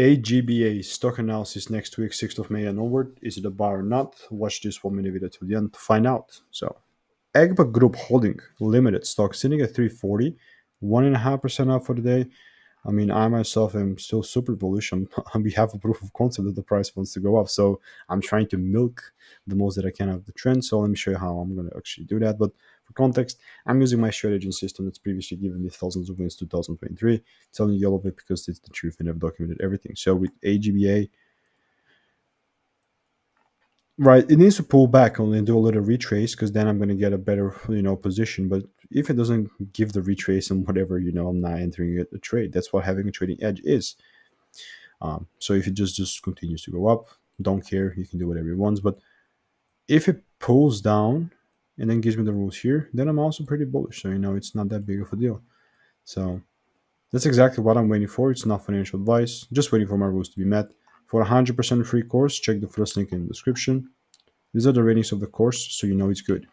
AGBA stock analysis next week, 6th of May and onward. Is it a buy or not? Watch this 1 minute video till the end to find out. So, AGBA Group Holding Limited stock sitting at 340, 1.5% up for the day. I mean, I myself am still super bullish. We have a proof of concept that the price wants to go up. So I'm trying to milk the most that I can of the trend. So let me show you how I'm going to actually do that. But for context, I'm using my strategy system that's previously given me thousands of wins 2023. It's only yellow bit because it's the truth and I've documented everything. So with AGBA, right, it needs to pull back and do a little retrace because then I'm going to get a better, position. But if it doesn't give the retrace and whatever, I'm not entering a trade. That's what having a trading edge is. So if it just continues to go up, don't care. You can do whatever you want. But if it pulls down and then gives me the rules here, then I'm also pretty bullish. So it's not that big of a deal. So that's exactly what I'm waiting for. It's not financial advice. Just waiting for my rules to be met. For a 100% free course, check the first link in the description. These are the ratings of the course, so you know it's good.